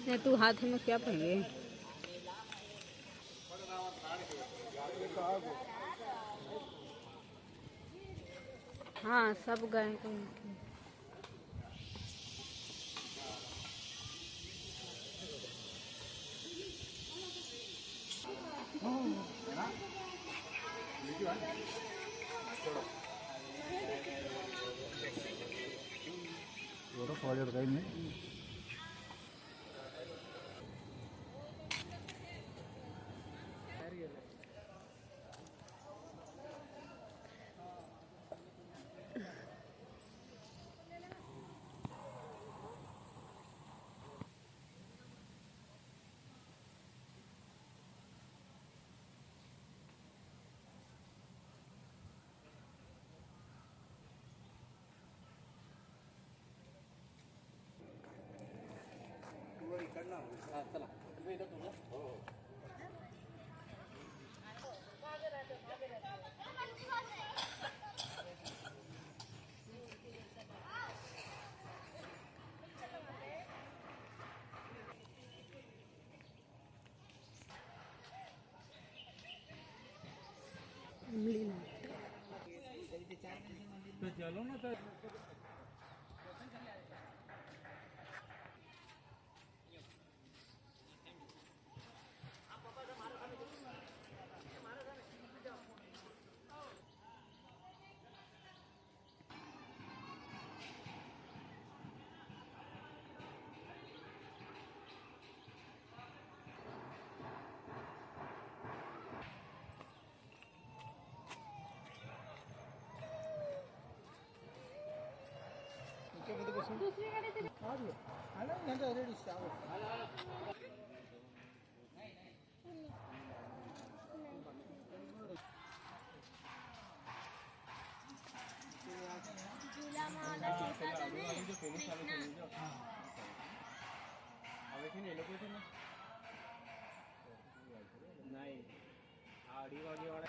ये तू हाथ में क्या पहने? हाँ सब गए कहीं। तो चलो ना तो दूसरी गाड़ी तेरी नहीं आड़ी वाली वाला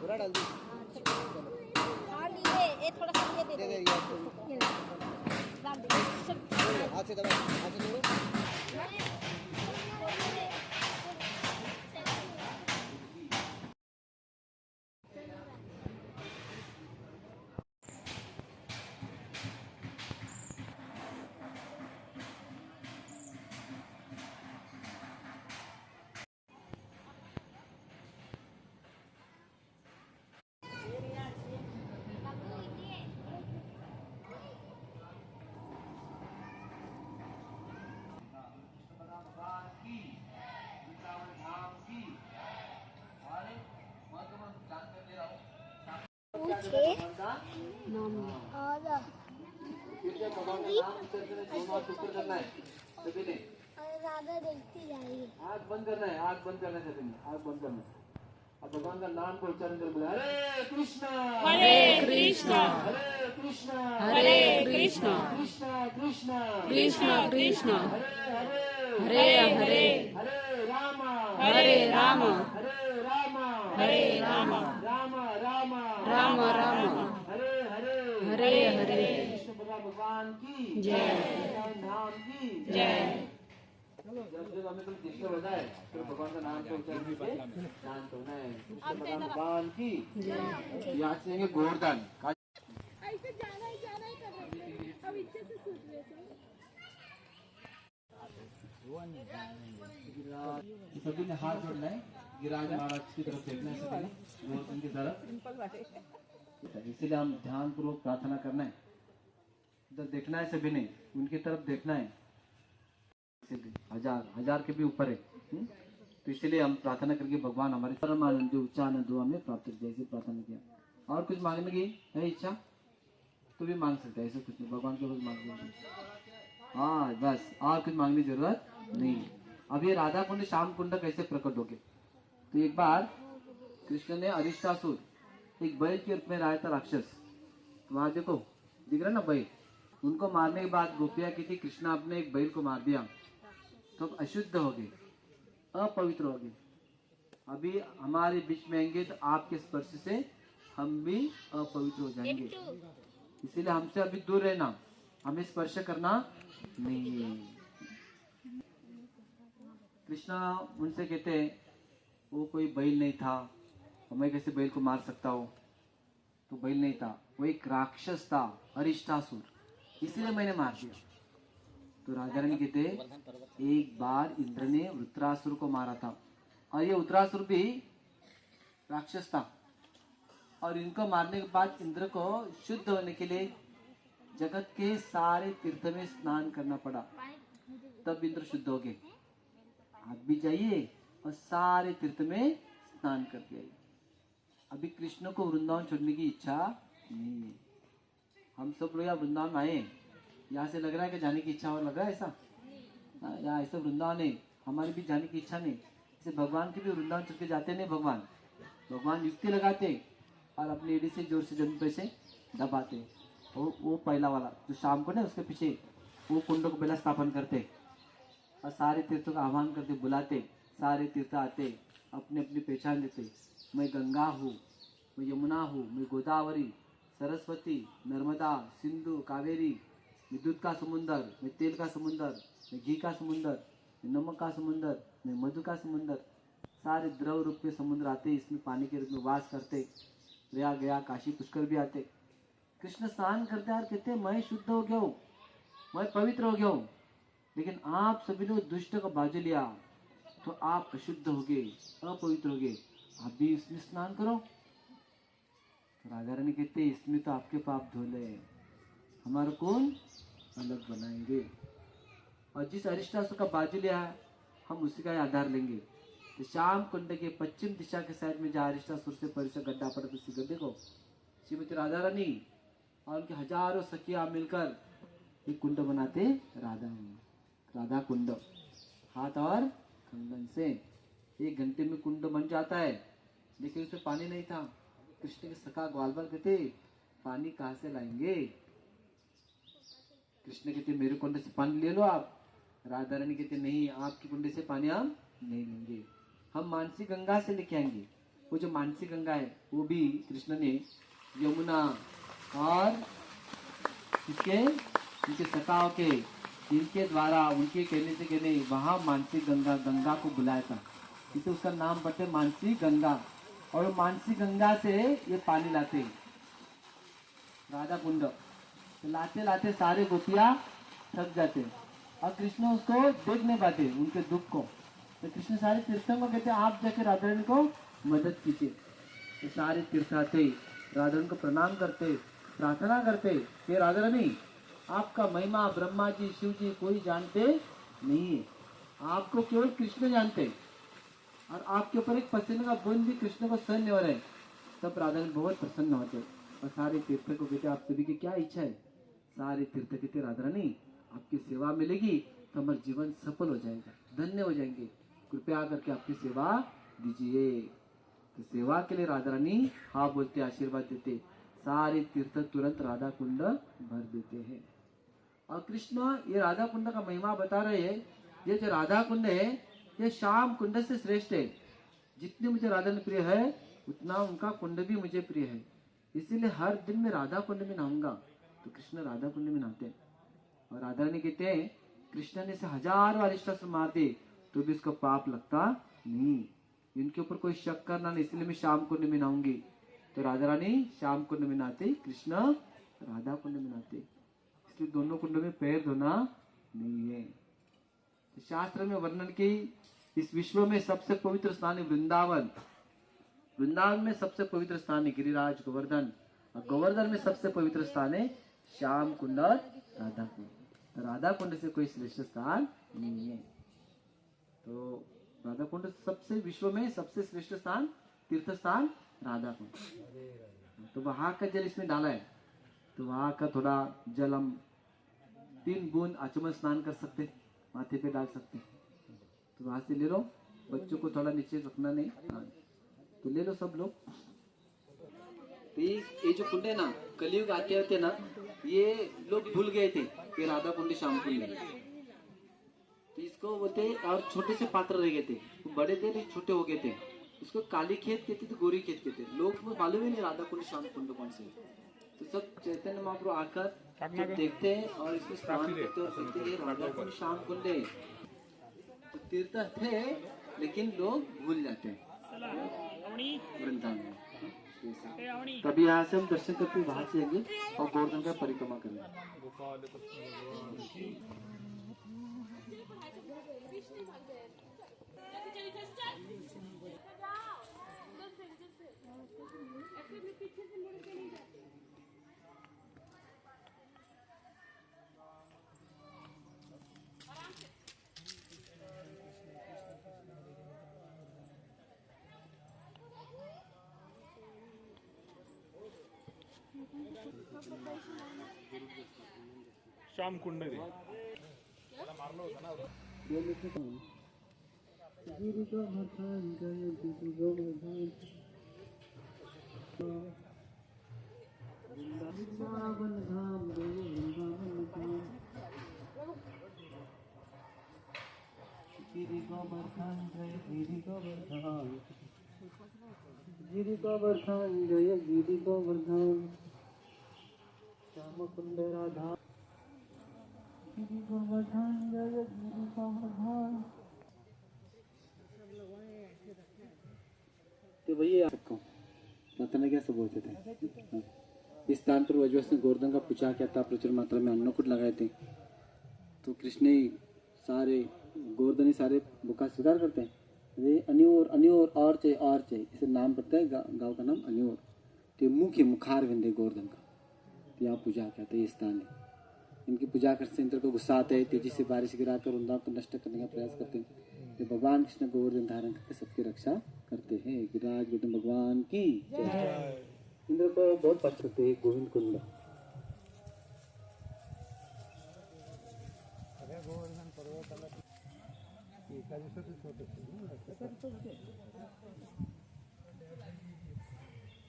पूरा डाल दी। थोड़ा सा ये दे दे हाथ से दबा, हाथ से दबा। आग बंद करना है, आग बंद करना है, आग बंद करना है। अब भगवान का नाम को उच्चारण कर बोले हरे कृष्णा हरे कृष्णा हरे कृष्णा हरे कृष्णा कृष्णा कृष्णा कृष्णा कृष्णा हरे हरे हरे हरे हरे राम हरे राम हरे राम हरे राम राम राम राम राम हरे हरे हरे हरे कृष्ण भगवान की जय नाम की जय। जब हमें कोई डिस्टर्ब होता है तो भगवान का नाम को उच्चारण करके दान करना है। कृष्ण भगवान की याद से गोवर्धन ऐसे जाना ही कर रहे अब इच्छा से सोच रहे थे। सभी ने हाथ जोड़ना है, गिरिराज महाराज की तरफ देखना है, सभी गोवर्धन की तरफ। इसीलिए हम ध्यान पूर्वक प्रार्थना करना है। इधर देखना है सभी ने, उनकी तरफ देखना है। हजार के भी ऊपर है। तो इसलिए हम प्रार्थना करके भगवान हमारे परमानंद उच्चानंद हमें प्राप्त कर, जैसे प्रार्थना किया। और कुछ मांगने की है इच्छा तो भी मांग सकते हैं, ऐसे कुछ नहीं, भगवान के पास मांग। हाँ बस, और कुछ मांगने की जरूरत नहीं। अब ये राधा कुंड श्याम कुंड कैसे प्रकट हो गए? तो एक बार कृष्ण ने अरिष्टासुर, एक बैल के रूप में लाया था राक्षस। वहां देखो दिख रहा ना बैल, उनको मारने के बाद गोपियां की थी कृष्ण आपने एक बैल को मार दिया तो अशुद्ध हो गए, अपवित्र हो गए। अभी हमारे बीच में आएंगे तो आपके स्पर्श से हम भी अपवित्र हो जाएंगे, इसीलिए हमसे अभी दूर रहना, हमें स्पर्श करना नहीं। कृष्णा उनसे कहते वो कोई बैल नहीं था, मैं कैसे बैल को मार सकता हूँ? तो बैल नहीं था, वो एक राक्षस था, अरिष्टासुर, इसीलिए मैंने मार दिया। तो राजा रानी कहते एक बार इंद्र ने वृत्रासुर को मारा था, और ये वृत्रासुर भी राक्षस था, और इनको मारने के बाद इंद्र को शुद्ध होने के लिए जगत के सारे तीर्थ में स्नान करना पड़ा, तब इंद्र शुद्ध हो गए। आप भी जाइए और सारे तीर्थ में स्नान करके आइए। अभी कृष्ण को वृंदावन छोड़ने की इच्छा नहीं है। हम सब लोग यहाँ वृंदावन आए, यहाँ से लग रहा है कि जाने की इच्छा और लग रहा है ऐसा? यहाँ ऐसा वृंदावन है, हमारी भी जाने की इच्छा नहीं। जैसे भगवान के भी वृंदावन चल के जाते नहीं, भगवान युक्ति लगाते और अपनी एडी से जोर से जमीन पे से दबाते। वो पहला वाला जो शाम को ना उसके पीछे वो कुंड को पहला स्थापन करते और सारे तीर्थों का आह्वान करते, बुलाते, सारे तीर्थ आते, अपनी अपनी पहचान देते। मैं गंगा हूँ, मैं यमुना हूँ, मैं गोदावरी, सरस्वती, नर्मदा, सिंधु, कावेरी, मैं दूध का समुंदर, मैं तेल का समुंदर, मैं घी का समुंदर, मैं नमक का समुंदर, मैं मधु का समुंदर, सारे द्रव रूप में समुद्र आते, इसमें पानी के रूप में वास करते। प्रयाग गया, काशी पुष्कर भी आते। कृष्ण स्नान करते और कहते मैं शुद्ध हो गया हूँ, मैं पवित्र हो गया हूँ, लेकिन आप सभी लोग दुष्ट को बाजू लिया तो आप अशुद्ध हो गए, अपवित्र हो गए, आप भी इसमें स्नान करो। तो राजा रानी कहते इसमें तो आपके पाप धोले, हमारा कौन अलग बनाएंगे? और जिस अरिष्टासुर का बाजू लिया है हम उसी का आधार लेंगे। तो श्याम कुंड के पश्चिम दिशा के साइड में जहाँ अरिष्टासुर से परिसर गड्ढा पड़ा, उसी गड्ढे को श्रीमती राधा रानी और उनके हजारों सखियां मिलकर एक कुंड बनाते, राधा कुंड। हाथ और कंगन से 1 घंटे में कुंड बन जाता है, लेकिन उसमें पानी नहीं था। कृष्ण के सखा ग्वाल बाल कहते पानी कहाँ से लाएंगे? कृष्ण कहते मेरे कुंड से पानी ले लो आप। राधा रानी कहते नहीं, आपकी कुंड से पानी हम नहीं लेंगे, हम मानसी गंगा से लेके आएंगे। वो जो मानसी गंगा है वो भी कृष्ण ने यमुना और इनके सखाओं के इनके द्वारा उनके कहने से कहने वहां मानसी गंगा को बुलाया था, इसे उसका नाम पड़ते मानसी गंगा। और मानसी गंगा से ये पानी लाते राधा कुंड, तो लाते लाते सारे गोपियां थक जाते और कृष्ण उसको देख नहीं पाते उनके दुख को। तो कृष्ण सारे तीर्थों को कहते आप जाके राधा रानी को मदद कीजिए। तो सारे तीर्थ आते, राधा रानी को प्रणाम करते, प्रार्थना करते कि राधा रानी आपका महिमा ब्रह्मा जी शिव जी कोई जानते नहीं है, आपको केवल कृष्ण जानते, और आपके ऊपर एक पसीने का बूंद भी कृष्ण को सहन नहीं हो रहा है। तब राधा रानी बहुत प्रसन्न होते और सारे तीर्थ को कहते आप सभी की क्या इच्छा है? सारे तीर्थ कहते राधा रानी आपकी सेवा मिलेगी तो हमारा जीवन सफल हो जाएगा, धन्य हो जाएंगे, कृपया करके आपकी सेवा दीजिए। तो सेवा के लिए राधा रानी हाँ बोलते, आशीर्वाद देते, सारे तीर्थ तुरंत राधा कुंड भर देते हैं। और कृष्ण ये राधा कुंड का महिमा बता रहे हैं, ये जो राधा कुंड है ये श्याम कुंड से श्रेष्ठ है। जितनी मुझे राधा रानी प्रिय है उतना उनका कुंड भी मुझे प्रिय है, इसीलिए हर दिन मैं राधा कुंड में नहाऊंगा। तो कृष्ण राधा कुंड में नहाते हैं और राधा रानी कहते हैं कृष्ण ने से हजारों अरिष्टासुर मार दे तो भी इसको पाप लगता नहीं, इनके ऊपर कोई शक करना नहीं, इसलिए मैं श्याम कुंड में नहाऊंगी। तो राधा रानी श्याम कुंड में नहाते, कृष्ण राधा कुंड में नहाते, इसलिए दोनों कुंड में पैर धोना नहीं है। तो शास्त्र में वर्णन की इस विश्व में सबसे पवित्र स्थान है वृंदावन। वृंदावन में सबसे पवित्र स्थान है गिरिराज गोवर्धन, और गोवर्धन में सबसे पवित्र स्थान है श्याम कुंड राधा कुंड। तो राधा कुंड से कोई श्रेष्ठ स्थान नहीं है। तो राधा कुंड सबसे विश्व में सबसे श्रेष्ठ स्थान, तीर्थ स्थान राधा कुंड। तो वहां का जल इसमें डाला है, तो वहां का थोड़ा जल हम 3 बूंद आचमन स्नान कर सकते, माथे पे डाल सकते। तो वहां से ले लो, बच्चों को थोड़ा नीचे रखना नहीं, हाँ। तो ले लो सब लोग। तो ये जो कुंड है ना, कलयुग आते आते ना ये लोग भूल गए थे कि राधा कुंड श्याम कुंड है। तो इसको बोलते, और छोटे से पात्र रह गए थे, तो बड़े थे नहीं छोटे हो गए थे, इसको काली खेत कहते थे, गोरी खेत कहते थे। लोग को मालूम ही नहीं राधा कुंड श्याम कुंड कौन से। तो सब चैतन्य महाप्रभु आकर जब देखते हैं और इसको स्नान करते और कहते हैं राधा कुंड श्याम कुंड है। तो तीर्थ थे लेकिन लोग भूल जाते हैं वृंदावन में। तभी यहाँ से हम दर्शन करके बाहर से आएंगे और गोवर्धन का परिक्रमा करेंगे। श्याम कुंड रे गिरि गोवर्धन जय गिरि गोवर्धन श्याम कुंड राधा गिरि गोवर्धन जय गिरि गोवर्धन। तो भैया आपको पता नहीं कैसे बोलते थे। इस स्थान पर वजवश ने गोवर्धन का पूछा क्या था, प्रचुर मात्रा में अन्नकूट लगाए थे। तो कृष्ण ही सारे गोवर्धन ही सारे भूखा स्वीकार करते हैं। ये अन्योर अन्योर और चाहिए इसे नाम पड़ता है, गांव का नाम अन्योर। तो मुख्य मुखार विंदे गोवर्धन का, तो यहाँ पूजा क्या था, ये स्थान है। इनकी पूजा करने से इंद्र को गुस्सा आता है, तेजी से बारिश गिराकर वृंदावन को नष्ट करने का प्रयास करते हैं। तो भगवान कृष्ण गोवर्धन धारण करके सबकी रक्षा करते हैं। गिरिराज गोवर्धन भगवान की जय। इंद्र को बहुत पसंद करते हैं गोविंद कुंड।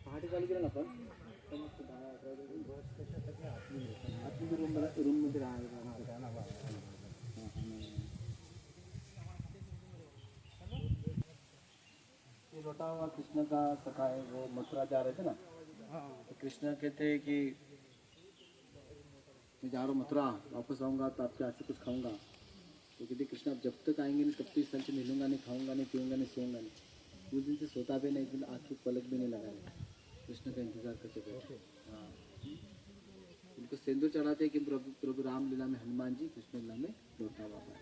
पहाड़ी चालू केलं ना आपण रूम मध्ये राहायला। ये लौटा हुआ कृष्ण का सखा है, वो मथुरा जा रहे थे ना, तो कृष्ण कहते हैं कि मैं जा रहा हूँ मथुरा, वापस आऊँगा तो आपके हाथ से कुछ खाऊंगा। तो कहते कृष्ण आप जब तक आएंगे नहीं तब तक इस स्थल से मिलूंगा नहीं, खाऊंगा नहीं, पीऊंगा नहीं, सोऊंगा नहीं। उस दिन से सोता भी नहीं, दिन आँख की पलक भी नहीं लगाया, कृष्ण का इंतजार करते बैठे। हाँ, उनको सिंदूर चढ़ाते कि प्रभु राम लीला में हनुमान जी, कृष्ण लीला में लौटा बाबा।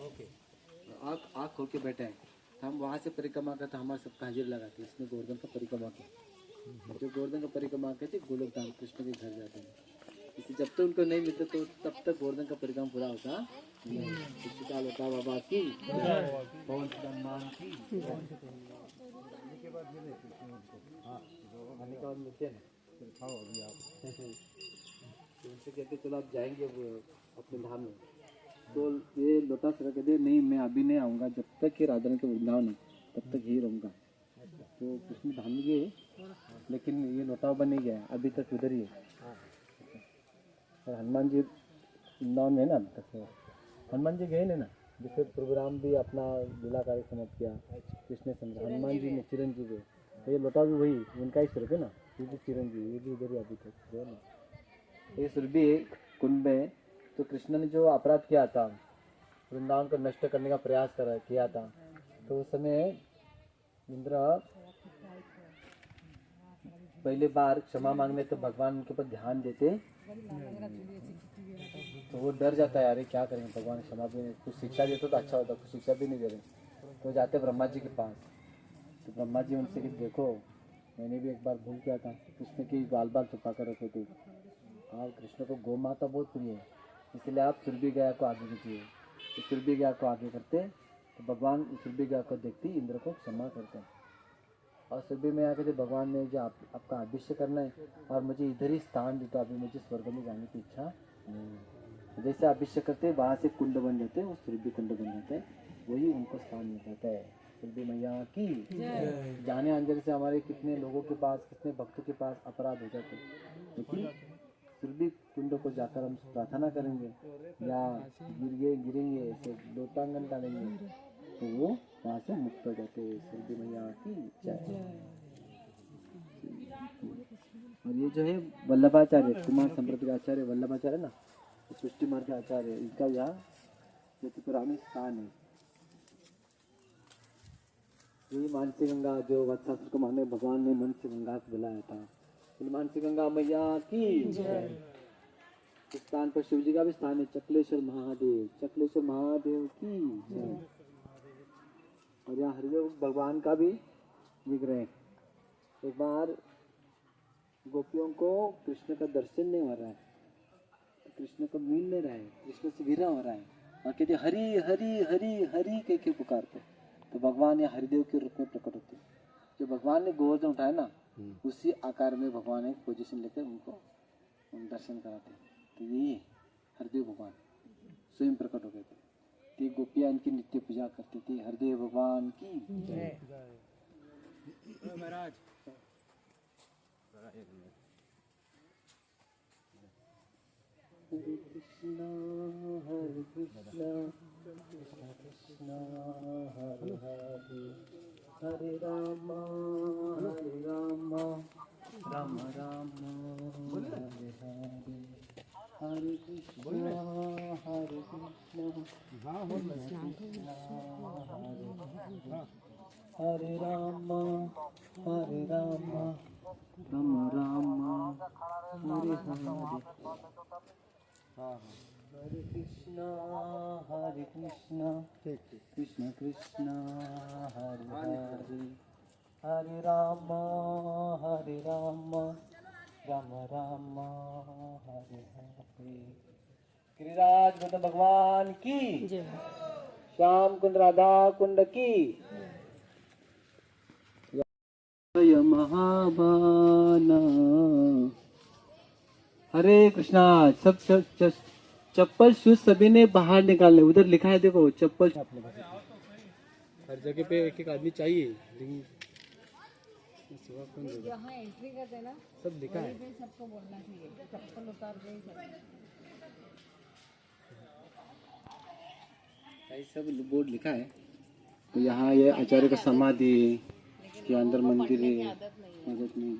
ओके, आँख खोल के बैठे हैं। हम वहाँ से परिक्रमा करते, हमारे सबका हाजिर लगाते, इसमें गोवर्धन का परिक्रमा किया। जो गोवर्धन का परिक्रमा करते गोलोक धाम कृष्ण के घर जाते हैं। इसे जब तक उनको नहीं मिलते तो तब तक गोवर्धन का परिक्रमा पूरा होता नहीं। कृष्ण लोटा बाबा की पवन हनुमान की। आने के बाद मिलते हैं ना, खाओ अभी आप। उनसे कहते चलो आप जाएंगे अपने धाम में। तो ये लोटा सर कहते नहीं मैं अभी नहीं आऊँगा, जब तक ये राधा के वृंदावन है तब तक यही रहूँगा। तो कृष्ण धाम में गए, लेकिन ये लोटा बन नहीं गया, अभी तक उधर ही है। और हनुमान जी वृंदावन में है ना अभी तक। हनुमान जी गए नहीं ना, जिससे प्रभु राम भी अपना लीला कार्य समाप्त किया, कृष्ण समझा। हनुमान जी ने चिरंजीव है, तो ये लोटा भी वही उनका ही स्वरूप है ना, ये भी चिरंजीव, ये भी उधर ही अभी तक है ना। ये स्वरूप भी एक कुंड में। तो कृष्ण ने जो अपराध किया था, वृंदावन को नष्ट करने का प्रयास किया था, तो उस समय इंद्र पहले बार क्षमा मांगने तो भगवान उनके ऊपर ध्यान देते, तो वो डर जाता है, अरे क्या करेंगे भगवान क्षमा भी नहीं, कुछ शिक्षा देते तो अच्छा होता, कुछ शिक्षा भी नहीं दे रहे। तो जाते ब्रह्मा जी के पास। तो ब्रह्मा जी उनसे कि देखो मैंने भी एक बार भूल किया था, कृष्ण की बाल बाल छुपा कर रखे थे, आप कृष्ण को गौ माता बहुत प्रिय है, इसलिए आप सुरभि गाय को आगे कीजिए। तो सुरभि गाय को आगे करते तो भगवान सुरभि गाय को देखते ही इंद्र को क्षमा करते हैं। और सुरभि में आके भगवान ने जो आपका अभिषेक करना है और मुझे इधर ही स्थान देता, अभी मुझे स्वर्ग में जाने की इच्छा नहीं है। जैसे अभिषेक करते वहाँ से कुंड बन जाते हैं, वो सुरभि कुंड बन जाता है, वही उनको स्थान मिल जाता है। सुरभि मैया की जाने अंदर से हमारे कितने लोगों के पास, कितने भक्तों के पास अपराध हो जाते हैं, लेकिन सुरभि कुंड को जाकर हम प्रार्थना करेंगे या गिरेंगे ऐसे लोटांगन डालेंगे तो वो वहाँ से मुक्त हो जाते हैं। सुरभि मैया की जय। और ये जो है वल्लभाचार्य, कुमार संप्रदाय आचार्य वल्लभाचार्य ना, सृष्टि मार्ग आचार्य, इनका यहाँ ज्योतिपुरा में स्थान है। यही मानसी गंगा जो वत्सासुर को मारने भगवान ने मानसी गंगा को बुलाया था। मानसी गंगा मैया की इस स्थान पर शिव जी का भी स्थान है, चकलेश्वर महादेव, चकलेश्वर महादेव की जय। और यहाँ हरिदेव भगवान का भी विग्रह है। एक बार गोपियों को कृष्ण का दर्शन नहीं हो रहा है, कृष्ण को मिल नहीं रहा है, कृष्ण से घिरा हो रहा है और कहते हरि हरि हरि हरि कह के पुकारते, तो भगवान या हरिदेव के रूप में प्रकट होते। जो भगवान ने गोवर्धन उठाया ना, उसी आकार में भगवान एक पोजीशन लेकर उनको दर्शन कराते। तो ये हरिदेव भगवान स्वयं प्रकट हो गए थे। तो गोपियां इनकी नित्य पूजा करती थी। हरिदेव भगवान की जय। महाराज हरे कृष्णा कृष्णा कृष्णा हरे हरे, हरे राम राम राम हरे हरे, हरे कृष्णा हरे राम राम राम हरे हरे, हरे कृष्णा कृष्ण कृष्ण हरे हरे, हरे राम राम राम हरे हरे। गिरिराज गौतम भगवान की, श्याम कुंड राधा कुंड की, महाबाना। हरे कृष्णा। सब चप्पल शूज सभी ने बाहर निकालने, उधर लिखा है देखो चप्पल। हर जगह पे एक एक आदमी चाहिए, यहाँ एंट्री करते ना सब लिखा है। सबको बोलना चाहिए चप्पल उतार के सब बोर्ड लिखा है। तो यहाँ ये आचार्य का समाधि है, ये अंदर मंदिर है, आदत नहीं।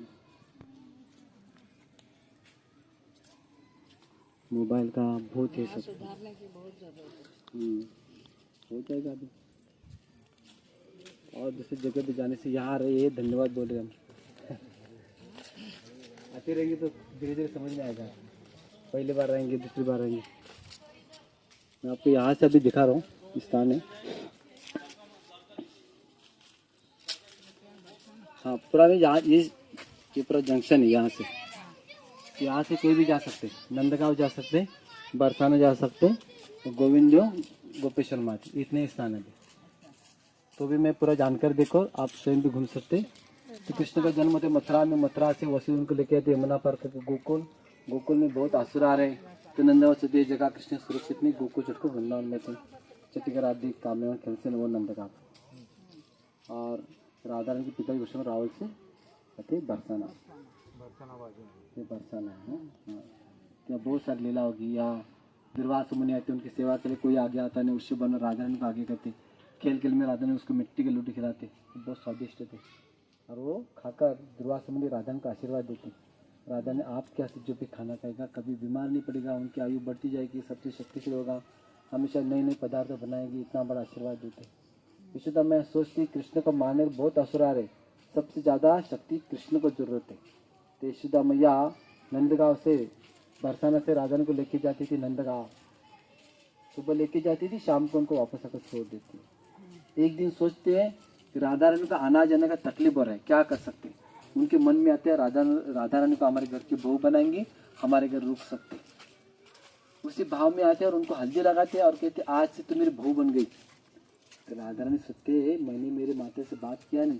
मोबाइल का बहुत है, सब सुधारने की बहुत जरूरत है। हो जाएगा अभी। और दूसरी जगह पे जाने से यहाँ रहे हैं, धन्यवाद बोल रहे हम। आते रहेंगे तो धीरे धीरे समझ में आएगा। पहली बार रहेंगे, दूसरी बार रहेंगे। मैं आपको यहाँ से अभी दिखा रहा हूँ, स्थान है। हाँ पूरा यहाँ ये पूरा जंक्शन है। यहाँ से कोई भी जा सकते, नंदगांव जा सकते, बरसाना जा सकते, गोविंदो गोपेश्वर माता, इतने स्थान है। तो भी मैं पूरा जानकर देखो, आप स्वयं भी घूम सकते। तो कृष्ण का जन्म होते मथुरा में, मथुरा से वसुदेव उनको लेके आते यमुना पर गोकुल। गोकुल में बहुत असुर आ रहे, तो नंदगांव से जगह कृष्ण सुरक्षित नहीं, गोकुल छोड़कर वृंदावन में थे। चतिकर आदि काम्य खेलते वो नंदगांव। और राधा रानी के पिता विष्णु रावल से कहते बरसाना है। क्या बहुत सारी लीला होगी। या दुर्वासा मुनि आते, उनकी सेवा के लिए कोई आगे आता नहीं, उससे बन राधा रानी को आगे करते। खेल खेल में राधा ने उसको मिट्टी के लूटी खिलाते, बहुत स्वादिष्ट थे। और वो खाकर दुर्वासा मुनि राधा का आशीर्वाद देते। राधा ने आपके हाथ से जो भी खाना खाएगा कभी बीमार नहीं पड़ेगा, उनकी आयु बढ़ती जाएगी, सबसे शक्तिशाली होगा, हमेशा नए नए पदार्थ बनाएगी, इतना बड़ा आशीर्वाद देते। विशुद्धा मैं सोचती कृष्ण को मारने बहुत असुर आ रहे, सबसे ज़्यादा शक्ति कृष्ण को जरूरत है। तो यशोदा मैया नंदगांव से बरसाना से राधा को लेके जाती थी नंदगांव, सुबह लेके जाती थी, शाम को उनको वापस आकर छोड़ देती। एक दिन सोचते हैं कि राधा रानी का आना जाने का तकलीफ हो रहा है, क्या कर सकते। उनके मन में आता है राधा रानी को हमारे घर की बहू बनाएंगे, हमारे घर रुक सकते। उसी भाव में आते हैं और उनको हल्दी लगाते हैं और कहते आज से तुम मेरी बहू बन गई। तो राधा रानी सोचते हैं मैंने मेरे माता से बात किया नहीं,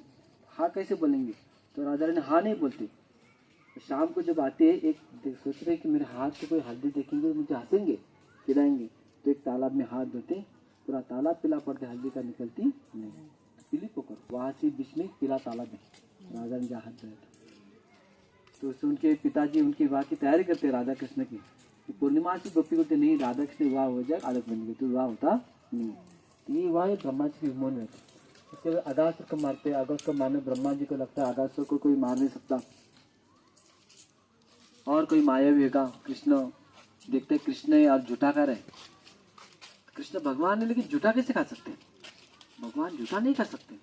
हाँ कैसे बोलेंगे। तो राधा रानी हाँ नहीं बोलते। तो शाम को जब आते हैं एक सोच रहे कि मेरे हाथ से कोई हल्दी देखेंगे मुझे हंसेंगे पिलाएंगे। तो एक तालाब में हाथ धोते, पूरा तालाब पीला पड़ते, हल्दी का निकलती नहीं, पीली पोखर वहाँ से बीच में पीला तालाब है। राधा रानी जहाँ हाथ धोया था तो उससे उनके पिताजी उनके विवाह की तैयारी करते हैं राधा कृष्ण की। पूर्णिमा से गोपी बोलते नहीं राधा कृष्ण विवाह हो जाए अलग बन गए तो विवाह होता नहीं। ये विवाह ब्रह्मा जी के विमोह में होता। उसके बाद अगासुर को मारते, अगासुर को मारने ब्रह्मा जी को लगता है अगासुर को कोई मार नहीं सकता और कोई मायावी होगा। कृष्ण देखते कृष्ण है और झूठा खा रहे। कृष्ण भगवान है लेकिन झूठा कैसे खा सकते हैं? भगवान झूठा नहीं खा सकते।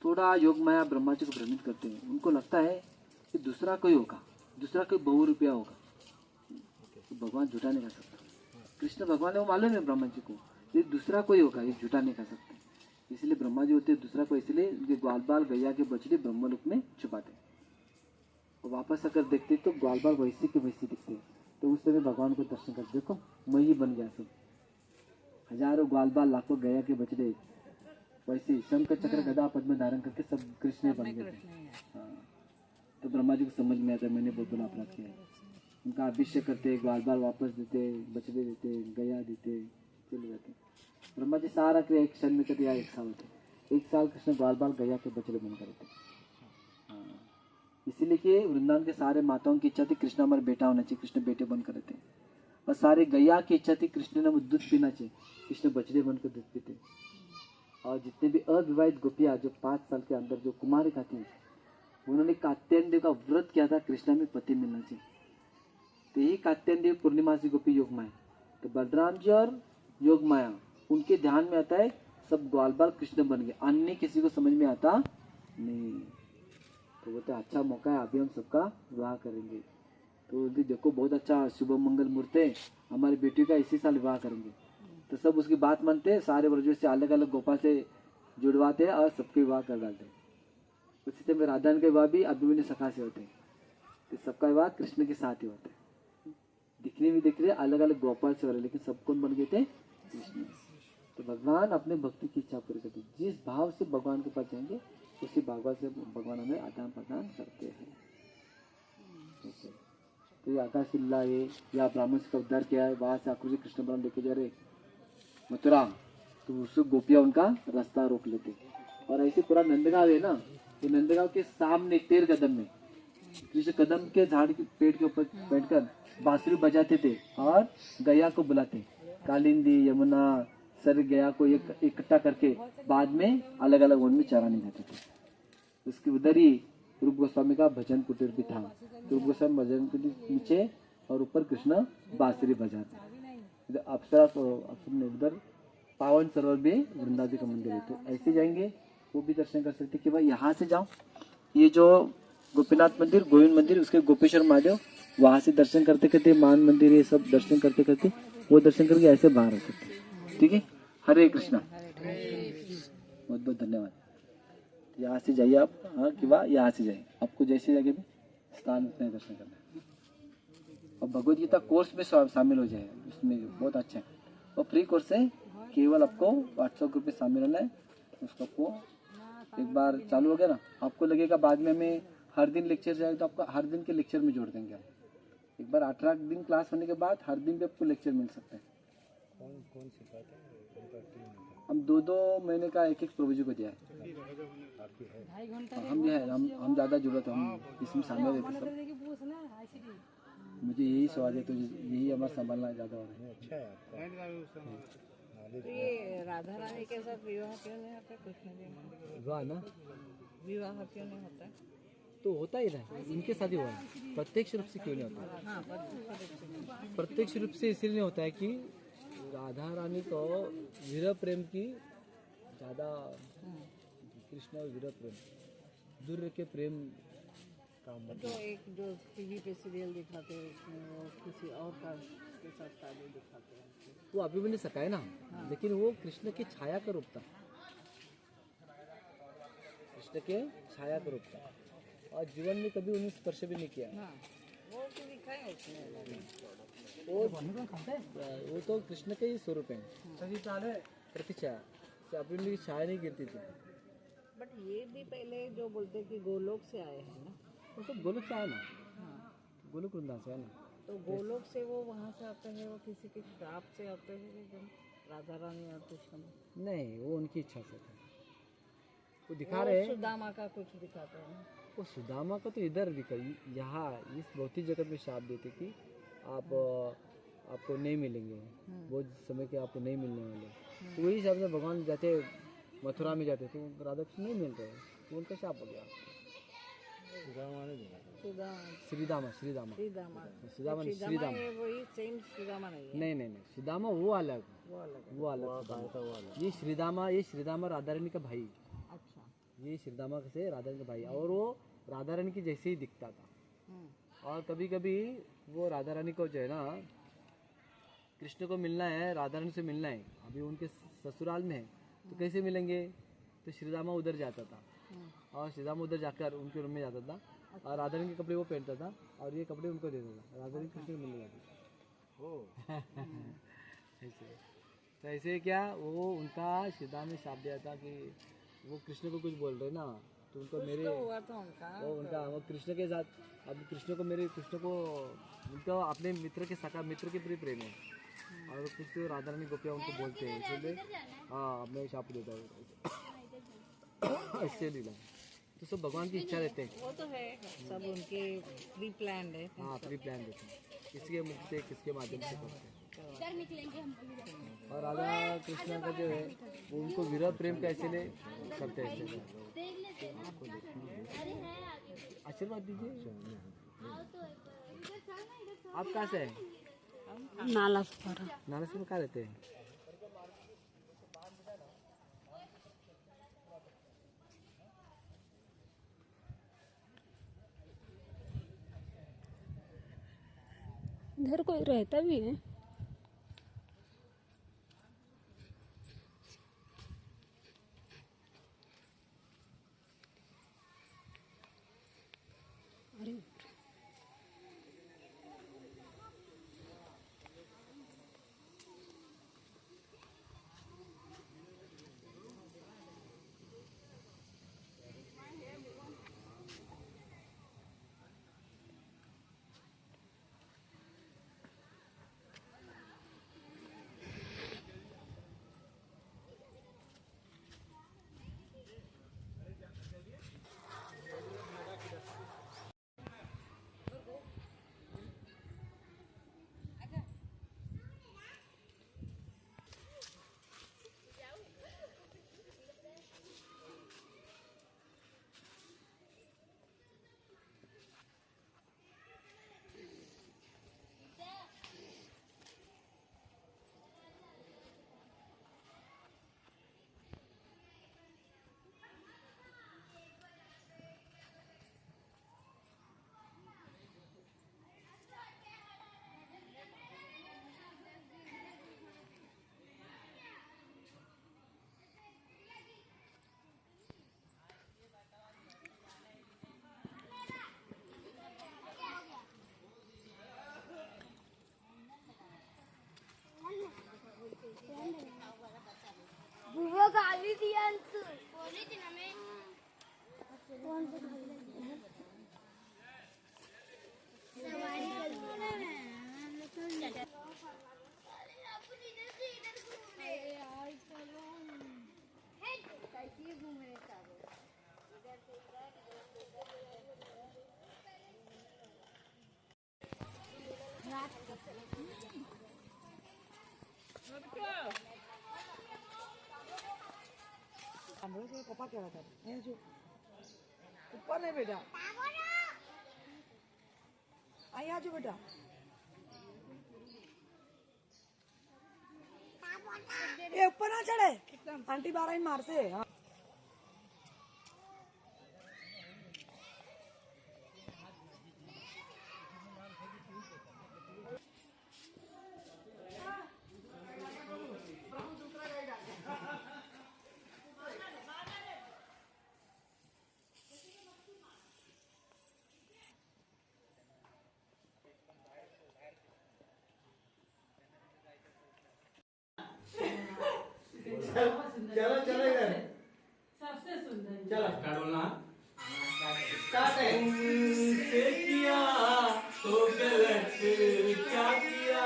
थोड़ा योग माया ब्रह्मा जी को भ्रमित करते हैं। उनको लगता है कि दूसरा कोई होगा, दूसरा कोई बहुरूपिया होगा, तो भगवान झूठा नहीं खा सकता। कृष्ण भगवान है वो मालूम है ब्रह्मा जी को, ये दूसरा कोई होगा, ये झूठा नहीं खा सकते। इसलिए ब्रह्मा जी होते दूसरा को, इसलिए उनके ग्वाल बाल गैया के बछड़े ब्रह्मलोक में छुपाते और वापस अगर देखते तो ग्वाल बाल वैसे के वैसे दिखते हैं। तो उस समय भगवान को दर्शन कर देखो मैं ही बन गया सब, हजारों ग्वाल बाल लाखों गैया के बछड़े वैसे शंख चक्र गदा पद्म धारण करके सब कृष्ण बन गए थे। हाँ, तो ब्रह्मा जी को समझ में आता है मैंने बहुत बड़ा अपराध किया। उनका अभिषेक करते, ग्वाल बाल वापस देते, बछड़े देते, गया देते, चले जाते। ब्रह्मा जी सारा क्रिया एक क्षण में करते या एक साल होते। एक साल कृष्ण ग्वाल बाल गया के बछड़े बन करते। हाँ, इसीलिए कि वृंदावन के सारे माताओं की इच्छा थी कृष्ण हमारे बेटा होना चाहिए, कृष्ण बेटे बन करते। और सारे गैया की इच्छा थी कृष्ण ने दूध पीना चाहिए, कृष्ण बछड़े बनकर दूध पीते। और जितने भी अविवाहित गोपियां जो 5 साल के अंदर जो कुमारिका थी उन्होंने कात्यायन देव का व्रत किया था कृष्णा में पति मिलना चाहिए। तो यही कात्यायन देव पूर्णिमासी गोपी योग माया। तो बलराम जी और योग माया उनके ध्यान में आता है सब ग्वाल बाल कृष्ण बन गए, अन्य किसी को समझ में आता नहीं। तो बोलते अच्छा मौका है अभी हम सबका विवाह करेंगे। तो देखो बहुत अच्छा शुभ मंगल मुहूर्त है, हमारी बेटी का इसी साल विवाह करेंगे। तो सब उसकी बात मानते, सारे वर्जों से अलग अलग गोपाल से जुड़वाते और सबके विवाह कर डालते। उसी से में राधा के विवाह भी अभिमन्यु सखा से होते हैं। तो सबका विवाह कृष्ण के साथ ही होता है। दिखने में दिख रहे अलग अलग गोपाल से हो रहे लेकिन सब कौन बन गए थे? कृष्ण। तो भगवान अपने भक्ति की इच्छा पूरी करते, जिस भाव से भगवान के पास जाएंगे उसी भाव से भगवान हमें आदान प्रदान करते हैं। तो ये आकाश चिल्ला है या ब्राह्मण का उद्धार किया है, वहां से आकृति कृष्ण बलराम लेके जा रहे मथुरा। तो उससे गोपियां उनका रास्ता रोक लेते। और ऐसे पूरा नंदगांव है ना, तो नंदगांव के सामने 13 कदम में कृष्ण कदम के झाड़ के पेड़ के ऊपर बैठकर बांसुरी बजाते थे और गया को बुलाते। कालिंदी यमुना सर गया को इकट्ठा करके बाद में अलग अलग वन में चराने जाते थे। उसके उधर ही रूप गोस्वामी का भजन कुटीर भी था। रूप गोस्वामी भजन कुटीर नीचे और ऊपर कृष्ण बांसुरी बजाते। अप्सरा तो उधर पावन सरोवर भी वृंदावन का मंदिर है। तो ऐसे जाएंगे वो भी दर्शन कर सकते कि भाई यहाँ से जाओ, ये जो गोपीनाथ मंदिर गोविंद मंदिर उसके गोपेश्वर महादेव वहां से दर्शन करते करते मान मंदिर ये सब दर्शन करते करते वो दर्शन करके ऐसे बाहर आ सकते। ठीक है, हरे कृष्णा, बहुत बहुत धन्यवाद। यहाँ से जाइए आप, हाँ कि वाह यहाँ से जाइए, आपको जैसे जगह भी स्थान उतने दर्शन करना है। और भगवद गीता कोर्स में शामिल हो जाए, इसमें बहुत अच्छा है और फ्री कोर्स है। केवल आपको व्हाट्सएप ग्रुप में शामिल होना है। उसको आपको एक बार चालू हो गया ना, आपको लगेगा बाद में हमें हर दिन लेक्चर जाएगा तो आपको हर दिन के लेक्चर में जोड़ देंगे हम। एक बार 18 दिन क्लास होने के बाद हर दिन भी आपको लेक्चर मिल सकता है। कौन सिखाता है? हम 2-2 महीने का एक प्रभु जी को दिया है। हम भी है, हम ज़्यादा जरूरत है, हम इसमें शामिल रहते सब। मुझे यही सवाल है तो यही हमारा संभालना ज़्यादा हो रहा है। अच्छा है। ये राधा रानी के साथ विवाह क्यों नहीं होता? कृष्ण जी विवाह ना विवाह क्यों नहीं होता? तो होता ही ना, इनके साथ ही हुआ है। प्रत्यक्ष रूप से क्यों नहीं होता? हाँ, प्रत्यक्ष रूप से इसलिए नहीं होता है कि राधा रानी को वीर प्रेम की ज़्यादा, कृष्ण और वीर प्रेम दूर के प्रेम का तो एक जो टीवी पे सीरियल दिखाते हैं उसमें वो किसी और का के साथ शादी दिखाते हैं, वो अभी भी नहीं सका है ना। लेकिन वो कृष्ण की छाया का रूप था, कृष्ण के छाया का रूप था। और जीवन में कभी उन्हें स्पर्श भी नहीं किया। हाँ वो भी दिखाया उसने। वो तो कृष्ण के ही स्वरूप है, प्रतिष्ठा से अपनी उनकी छाया नहीं गिरती थी। बट ये भी पहले जो बोलते कि गोलोक से आए हैं ना। वो सब गोलोक से आया ना, हाँ गोलोक वृंदावन से है ना। तो गोलोक से वो वहाँ से आते हैं, वो किसी के श्राप से आते हैं एकदम राधा रानी और कृष्ण में। नहीं, वो उनकी इच्छा से था। वो दिखा रहे हैं, सुदामा का कुछ दिखाते हैं। वो सुदामा को तो इधर दिखा, यहाँ इस भौतिक जगत में शाप देते कि आप आपको नहीं मिलेंगे, बहुत समय के आपको नहीं मिलने वाले। तो वही हिसाब से भगवान जाते मथुरा में जाते तो राधा कृष्ण नहीं मिल रहे, तो उनका शाप हो गया। सुदामा श्रीदामा श्रीदामा श्रीदामा श्रीदामा श्रीदामा ये वही सेम श्रीदामा नहीं है। नहीं, श्रीदामा वो अलग, वो अलग है। वो अलग। ये श्रीदामा राधा रानी का भाई। अच्छा। ये श्रीदामा से राधा रानी का भाई, और वो राधा रानी की जैसे ही दिखता था। और कभी कभी वो राधा रानी को जो है ना, कृष्ण को मिलना है, राधा रानी से मिलना है, अभी उनके ससुराल में है, तो कैसे मिलेंगे? तो श्रीदामा उधर जाता था, और श्रीदामा उधर जाकर उनके रूम में जाता था, और राधा रानी के कपड़े वो पहनता था, और ये कपड़े उनको देता था। राधा रानी कृष्ण को मिलने जाती थी। ऐसे तो ऐसे क्या, वो उनका श्रीदामा ने शाप दिया था कि वो कृष्ण को कुछ बोल रहे ना, तो उनको मेरे हुआ था वो कृष्ण के साथ, अब कृष्ण को उनका अपने मित्र के प्रति प्रेम है, और कुछ तो राधा रानी गोपियाँ उनको बोलते हैं, इसलिए हाँ मैं शाप देता हूँ। इससे लीला, तो सब भगवान की इच्छा रहते हैं। वो तो है, सब उनके प्री प्लान है। हाँ, प्री प्लान रहते हैं, किसके मुख से किसके माध्यम से करते हैं। और राधा कृष्ण का जो है, वो उनको विरह प्रेम कैसे ले करते हैं। आशीर्वाद दीजिए। आप कहाँ से हैं? नालासोपारा। नालासोपारा में कहाँ रहते हैं? इधर कोई रहता भी है? अरे बुआ गाली दिया अंशु बोली थी ना मैं कौन से गाली सवारी कर हम लोग तो जाते अरे अपन इधर से इधर घूम रहे यार चलो है कैसे घूम रहे सारे इधर से इधर रात हम लोग को पापा क्या बताते हैं जो ऊपर है बेटा, आई आ जाओ बेटा। ये ऊपर ना चढ़े, आंटी 12 मार से। हाँ। चलो चलो इधर सबसे सुंदर चलो स्टार्ट बोलना स्टार्ट है तुमसे किया तो गलत क्या किया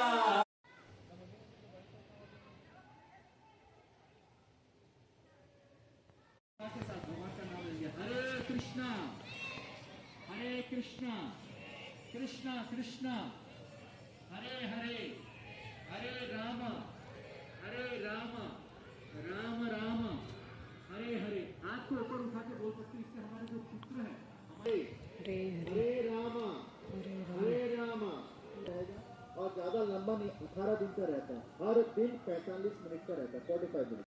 के साथ भगवान का नाम लेंगे। हरे कृष्णा कृष्णा कृष्णा हरे हरे हरे राम राम राम हरे हरे। हाथ को ऊपर उठा के बोल सकते हैं, इससे हमारे जो चित्र है हरे राम और ज्यादा लंबा नहीं, 18 दिन का रहता है, हर दिन 45 मिनट का रहता है, 45 मिनट।